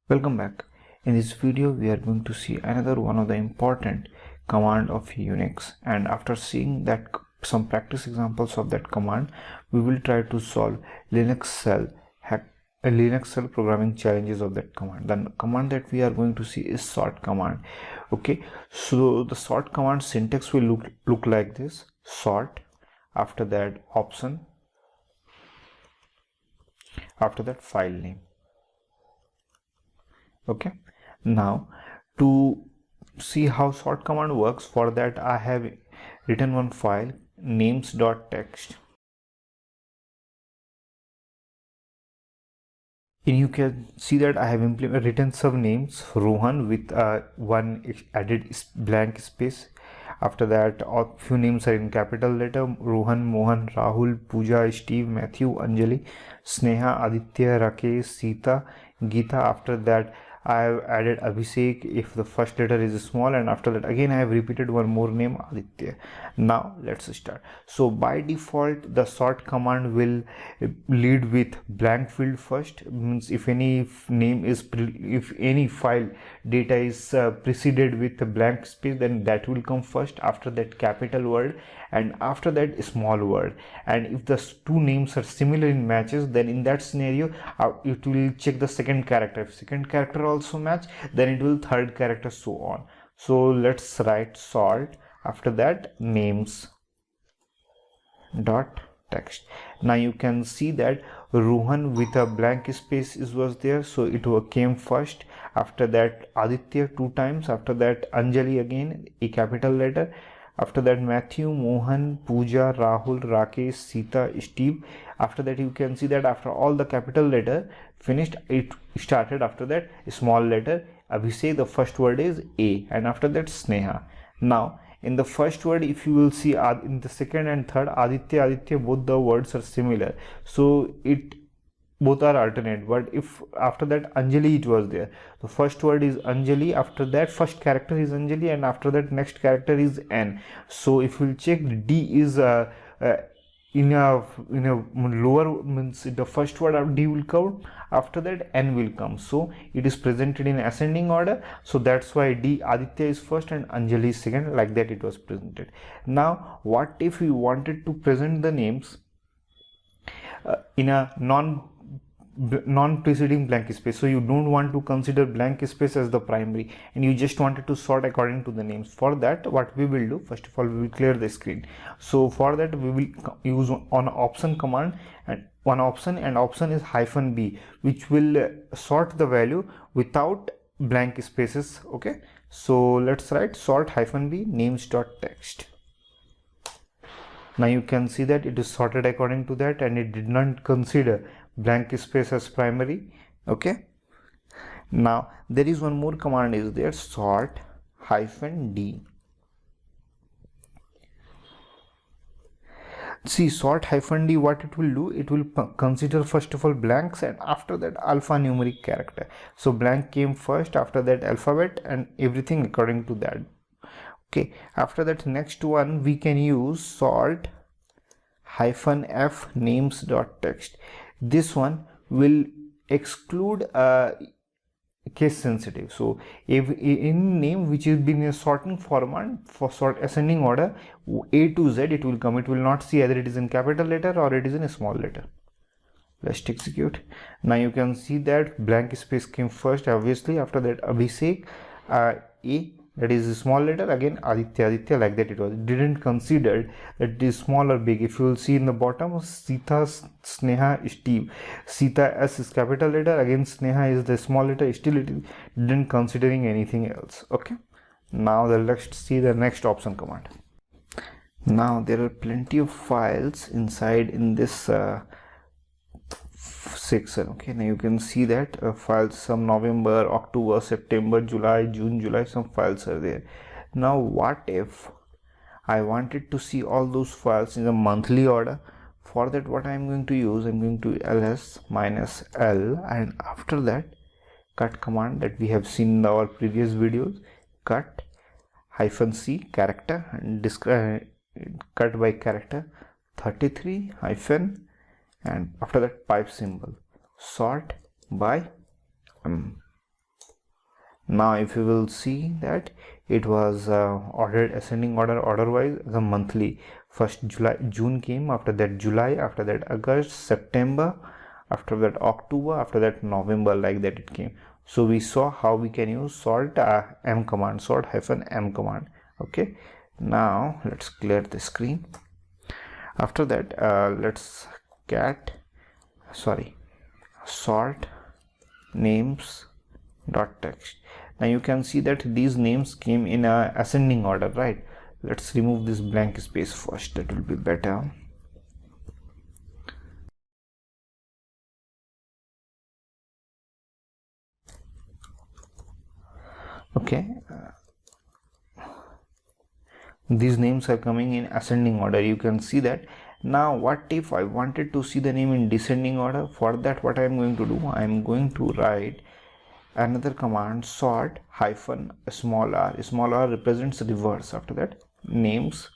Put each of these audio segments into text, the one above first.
Welcome back. In this video we are going to see another one of the important command of Unix, and after seeing that some practice examples of that command, we will try to solve Linux shell programming challenges of that command. The command that we are going to see is sort command. Okay, so the sort command syntax will look like this: sort, after that option, after that file name. Okay, now to see how sort command works, for that I have written one file names.txt, and you can see that I have written some names: Rohan with one added blank space. After that, a few names are in capital letter: Rohan, Mohan, Rahul, Pooja, Steve, Matthew, Anjali, Sneha, Aditya, Rakesh, Sita, Geeta. After that I have added Abhishek if the first letter is small, and after that again I have repeated one more name, Aditya. Now let's start. So by default the sort command will lead with blank field first, means if any name is if any file data is preceded with a blank space, then that will come first, after that capital word, and after that small word. And if the two names are similar in matches, then in that scenario it will check the second character. If second character also match, then it will third character, so on. So let's write sort, after that names dot text. Now you can see that Rohan with a blank space was there, so it came first. After that Aditya two times, after that Anjali again a capital letter, after that Matthew, Mohan, Pooja, Rahul, Rakesh, Sita, Steve. After that you can see that after all the capital letter finished, it started after that small letter Abhishek. The first word is A, and after that Sneha. Now in the first word, if you will see in the second and third, Aditya, both the words are similar, so it both are alternate. But if after that Anjali it was there, the first word is Anjali, after that first character is Anjali, and after that next character is N. So if we'll check, D is in a lower, means the first word of D will come, after that N will come, so it is presented in ascending order. So that's why D, Aditya is first and Anjali is second, like that it was presented. Now what if we wanted to present the names in a non-preceding blank space? So you don't want to consider blank space as the primary, and you just wanted to sort according to the names. For that, what we will do, first of all we will clear the screen. So for that we will use on option command, and one option, and option is -b, which will sort the value without blank spaces. Okay, so let's write sort -b names.txt. Now you can see that it is sorted according to that, and it did not consider blank space as primary. Okay, now there is one more command is there, sort -d. See, sort -d, what it will do, it will consider first of all blanks, and after that alphanumeric character. So blank came first, after that alphabet, and everything according to that. Okay, after that next one we can use sort -f names.txt. This one will exclude case sensitive. So if in name which is been in a sorting format for sort ascending order, A to Z it will come, it will not see either it is in capital letter or it is in a small letter. Let's execute. Now you can see that blank space came first, obviously. After that Abhishek, A, that is a small letter, again Aditya, like that it was. It didn't consider that it is small or big. If you will see in the bottom, Sita, Sneha, Steve. Sita, S is capital letter, again Sneha is the small letter, still it didn't considering anything else. Okay, now let's see the next option command. Now there are plenty of files inside in this section. Okay, now you can see that files, some November, October, September, July, June, July, some files are there. Now what if I wanted to see all those files in a monthly order? For that, what I'm going to use, I'm going to ls -l, and after that cut command that we have seen in our previous videos, cut -c character, and cut by character 33 hyphen, and after that pipe symbol, sort by Now if you will see that it was ordered ascending order, order wise, the monthly. First June came, after that July, after that August, September, after that October, after that November, like that it came. So we saw how we can use sort m command, sort -m command. Okay, now let's clear the screen. After that let's sort names dot text. Now you can see that these names came in a ascending order, right? Let's remove this blank space first, that will be better. Okay, these names are coming in ascending order, you can see that. Now what if I wanted to see the name in descending order? For that, what I am going to do, I am going to write another command, sort hyphen small r. Small r represents reverse. After that, names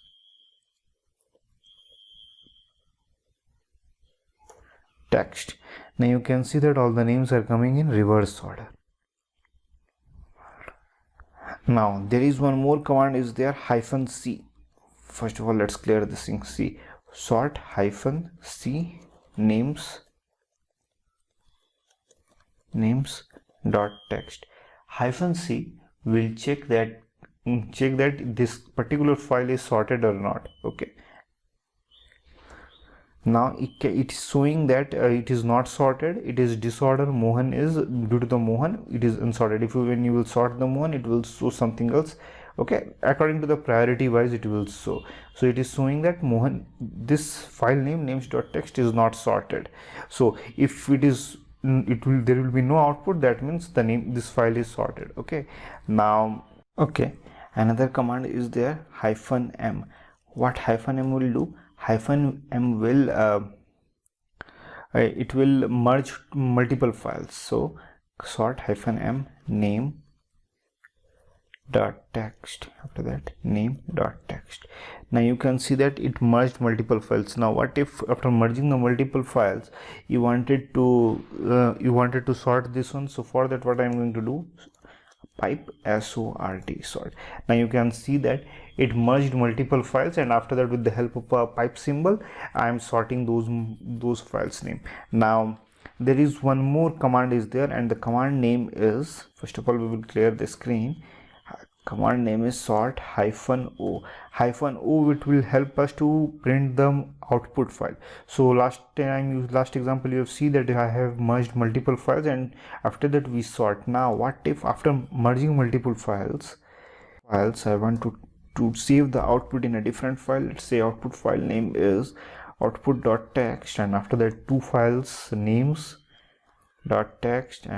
text. Now you can see that all the names are coming in reverse order. Now there is one more command is there, -c. First of all, let's clear this thing. C, sort -c names dot text. -c will check that this particular file is sorted or not. Okay, now it is showing that it is not sorted, it is disorder. Mohan is, due to the Mohan it is unsorted. If when you will sort the Mohan, it will show something else. Okay, according to the priority wise it will show. So it is showing that Mohan, this file name names.txt is not sorted. So if it is, there will be no output, that means the name, this file is sorted. Okay, now okay, another command is there, -m. What -m will do? -m will it will merge multiple files. So sort -m name dot text. After that, name dot text. Now you can see that it merged multiple files. Now what if after merging the multiple files you wanted to sort this one? So for that, what I am going to do, pipe sort. Now you can see that it merged multiple files, and after that, with the help of a pipe symbol, I am sorting those files name. Now there is one more command is there, and the command name is, first of all we will clear the screen. Command name is sort -o. -o, it will help us to print the output file. So last example you have seen that I have merged multiple files, and after that we sort. Now what if after merging multiple files I want to save the output in a different file? Let's say output file name is output.txt, and after that two files, names.txt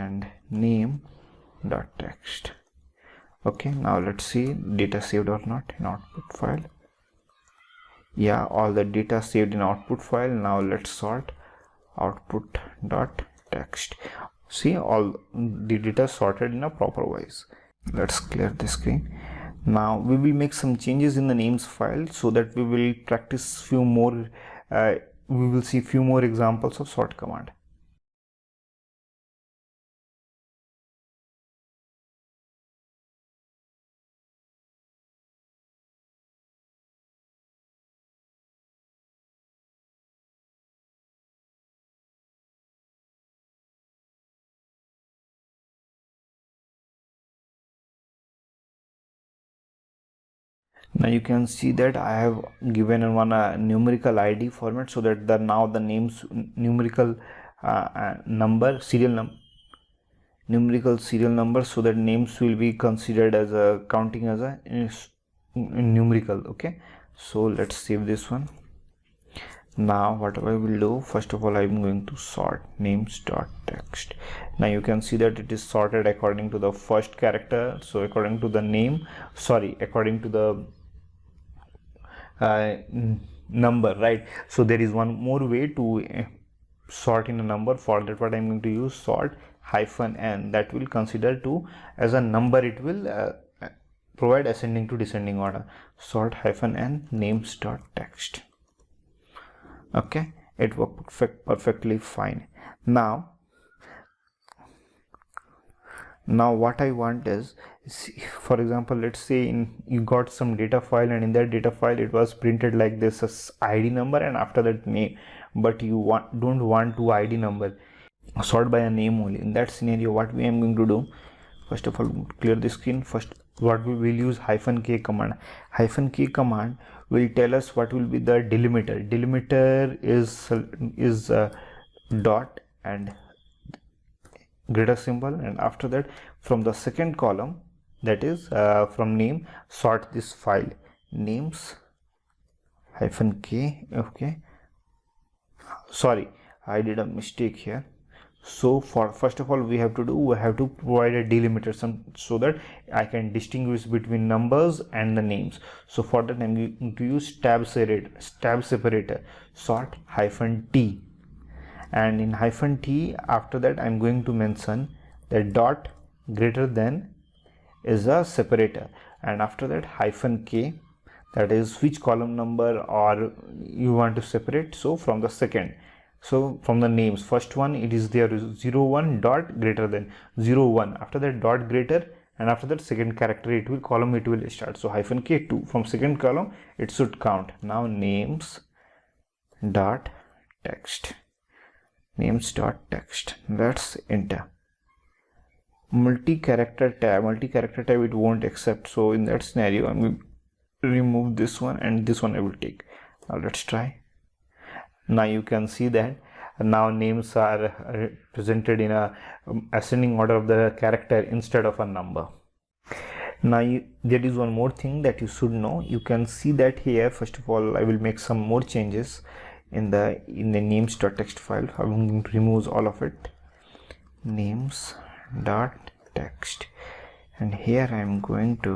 and name.txt. Okay, now let's see data saved or not in output file. Yeah, all the data saved in output file. Now let's sort output.txt. See, all the data sorted in a proper wise. Let's clear the screen. Now we will make some changes in the names file, so that we will practice few more we will see few more examples of sort command. Now you can see that I have given one numerical ID format, so that now the names numerical number numerical serial number, so that names will be considered as a counting as a numerical. Okay, so let's save this one. Now what I will do, first of all I am going to sort names.txt. Now you can see that it is sorted according to the first character, so according to the name, according to the number, right? So there is one more way to sort in a number. For that, what I am going to use, sort -n, that will consider to as a number, it will provide ascending to descending order. Sort -n names.txt. Okay, it worked perfectly fine. Now Now what I want is, for example, let's say you got some data file, and in that data file it was printed like this as ID number and after that name, but you don't want to ID number, sort by a name only. In that scenario, what we am going to do, first of all, clear the screen. First, what we will use -k command. -k command will tell us what will be the delimiter. Delimiter is dot and greater symbol, and after that from the second column, that is from name, sort this file names -k. Okay, sorry, I did a mistake here. So for first of all, we have to provide a delimiter so that I can distinguish between numbers and the names. So for that, I'm going to use tab separator sort -t, and in -t, after that I'm going to mention that dot greater than is a separator, and after that -k, that is which column number or you want to separate. So from the second, so from the names, first one, it is there 01 dot greater than 01, after that dot greater, and after that second character it will column it will start. So -k2 from second column it should count. Now names dot text, names dot text, let's enter. Multi-character tab it won't accept, so in that scenario I'm going to remove this one and this one I will take. Now let's try. Now you can see that now names are presented in a ascending order of the character instead of a number. Now there is one more thing that you should know. You can see that here, first of all, I will make some more changes in the names.txt file. I'm going to remove all of it, names.txt, and here I'm going to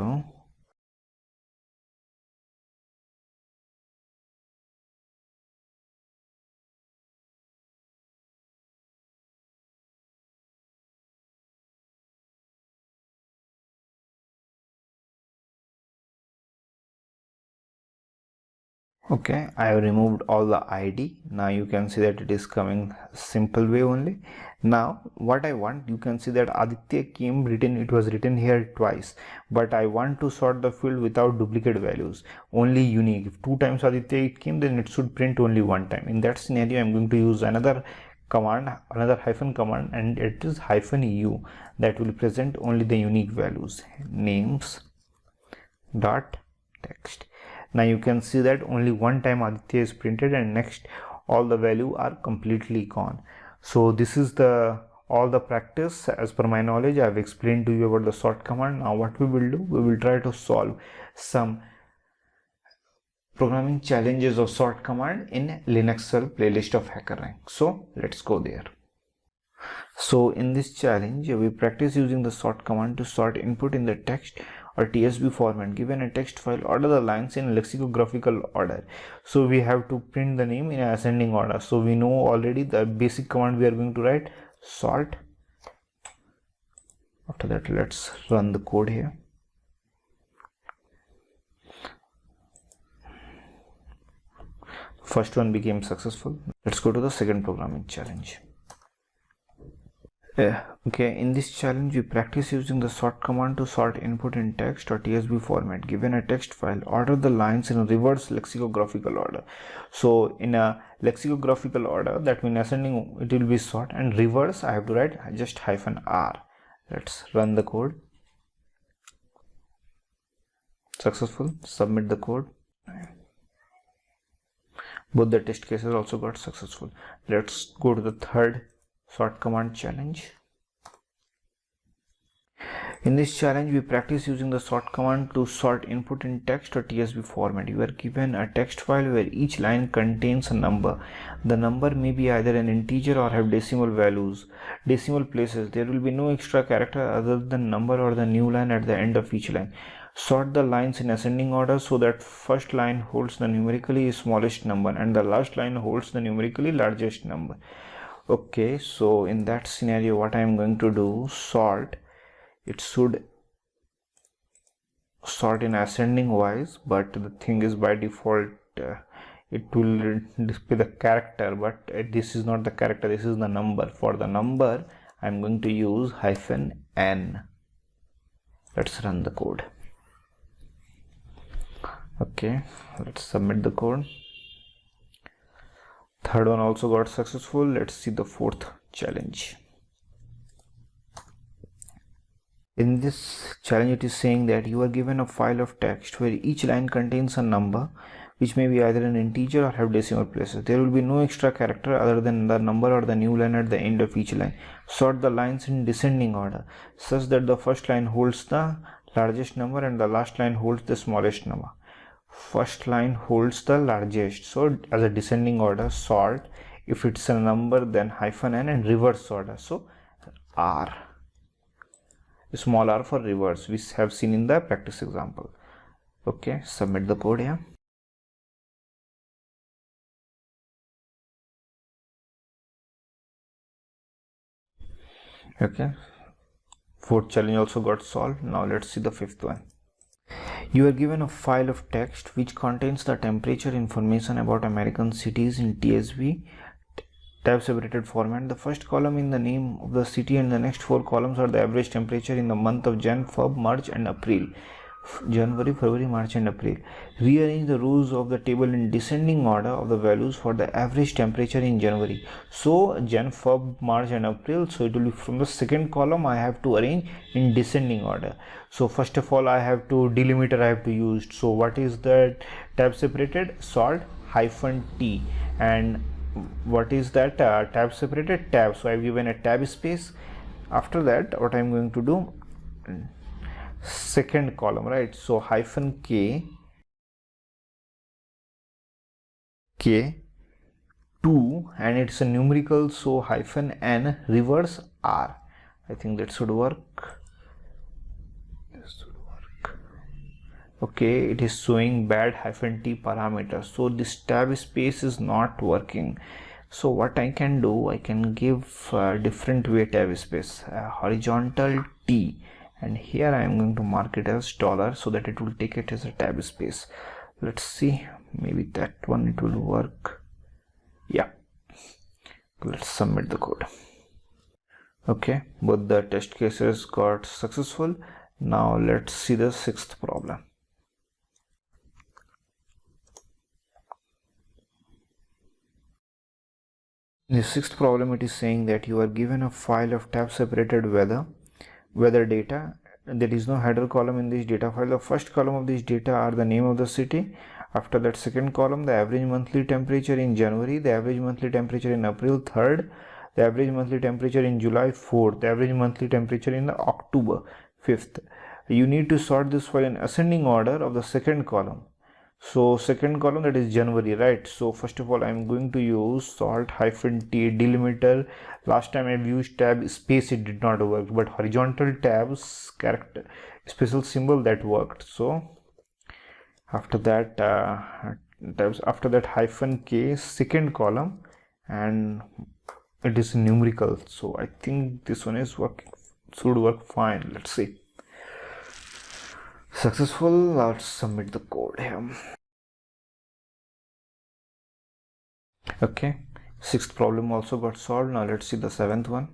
okay, I have removed all the ID. Now you can see that it is coming simple way only. Now what I want, you can see that Aditya came written, it was written here twice, but I want to sort the field without duplicate values, only unique. If 2 times Aditya it came, then it should print only 1 time. In that scenario, I'm going to use another command, another hyphen command, and it is -u, that will present only the unique values, names dot text. Now you can see that only 1 time Aditya is printed, and next all the value are completely gone. So this is all the practice. As per my knowledge, I have explained to you about the sort command. Now what we will do, we will try to solve some programming challenges of sort command in Linux playlist of HackerRank. So let's go there. So in this challenge, we practice using the sort command to sort input in the text or TSB format. Given a text file, order the lines in lexicographical order. So we have to print the name in ascending order. So we know already the basic command we are going to write, sort. After that, let's run the code here. First one became successful. Let's go to the second programming challenge. Okay, in this challenge we practice using the sort command to sort input in text or TSB format. Given a text file, order the lines in reverse lexicographical order. So in a lexicographical order, that means ascending it will be sort, and reverse I have to write just -r. Let's run the code. Successful. Submit the code. Both the test cases also got successful. Let's go to the third sort command challenge. In this challenge, we practice using the sort command to sort input in text or TSB format. You are given a text file where each line contains a number. The number may be either an integer or have decimal values, decimal places. There will be no extra character other than number or the new line at the end of each line. Sort the lines in ascending order so that first line holds the numerically smallest number and the last line holds the numerically largest number. Okay, so in that scenario, what I am going to do, sort, it should sort in ascending wise, but the thing is by default it will display the character, but this is not the character, this is the number. For the number, I'm going to use -n. Let's run the code. Okay, let's submit the code. Third one also got successful. Let's see the fourth challenge. In this challenge, it is saying that you are given a file of text where each line contains a number which may be either an integer or have decimal places. There will be no extra character other than the number or the new line at the end of each line. Sort the lines in descending order such that the first line holds the largest number and the last line holds the smallest number. First line holds the largest, so as a descending order, sort. If it's a number, then -n, and reverse order, so r, small r for reverse, we have seen in the practice example. Okay, submit the code here. Okay, fourth challenge also got solved. Now let's see the fifth one. You are given a file of text which contains the temperature information about American cities in TSV tab separated format. The first column in the name of the city and the next 4 columns are the average temperature in the month of Jan, Feb, March and April. January, February, March and April. Rearrange the rows of the table in descending order of the values for the average temperature in January. So Jan, Feb, March and April. So it will be from the second column I have to arrange in descending order. So first of all I have to delimiter I have to use. So what is the tab separated? Sort -t. And what is that tab separated? Tab. So I have given a tab space. After that what I am going to do, second column, right? So -k, k2, and it's a numerical, so -n reverse r. I think that should work. Okay, it is showing bad -t parameter, so this tab space is not working. So what I can do, I can give different way tab space, horizontal t, and here I am going to mark it as $, so that it will take it as a tab space. Let's see, maybe that one it will work. Yeah, let's submit the code. Okay, both the test cases got successful. Now let's see the sixth problem. In the sixth problem, it is saying that you are given a file of tab separated weather data. There is no header column in this data file. The first column of this data are the name of the city. After that, second column, the average monthly temperature in January, the average monthly temperature in April, third, the average monthly temperature in July, fourth, the average monthly temperature in October, fifth. You need to sort this file in ascending order of the second column. So second column, that is January, right? So first of all I am going to use sort -t delimiter. Last time I've used tab space, it did not work, but horizontal tabs character special symbol that worked. So after that tabs, after that -k, second column, and it is numerical, so I think this one is working, should work fine. Let's see. Successful. Let's submit the code here. Okay, sixth problem also got solved. Now let's see the seventh one.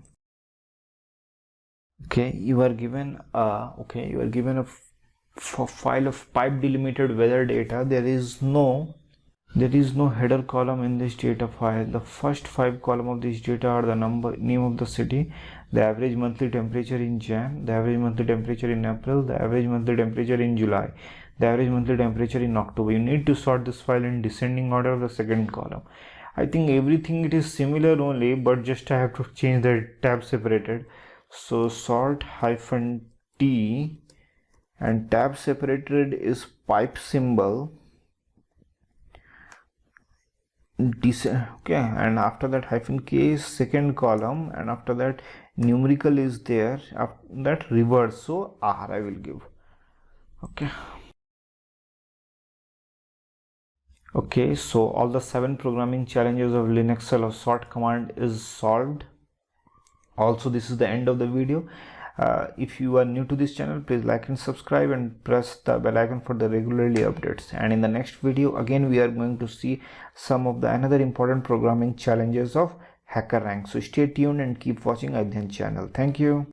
Okay, you are given a file of pipe delimited weather data. There is no header column in this data file. The first 5 columns of this data are the name of the city, the average monthly temperature in Jan, the average monthly temperature in April, the average monthly temperature in July, the average monthly temperature in October. You need to sort this file in descending order of the second column. I think everything it is similar only, but just I have to change the tab separated. So sort -t, and tab separated is pipe symbol. Okay, and after that -k is second column, and after that numerical is there, after that reverse, so r I will give. Okay, so all the 7 programming challenges of Linux sort command is solved. Also, this is the end of the video. If you are new to this channel, please like and subscribe and press the bell icon for the regularly updates. And in the next video, again we are going to see some of the another important programming challenges of HackerRank. So stay tuned and keep watching ADHYAN channel. Thank you.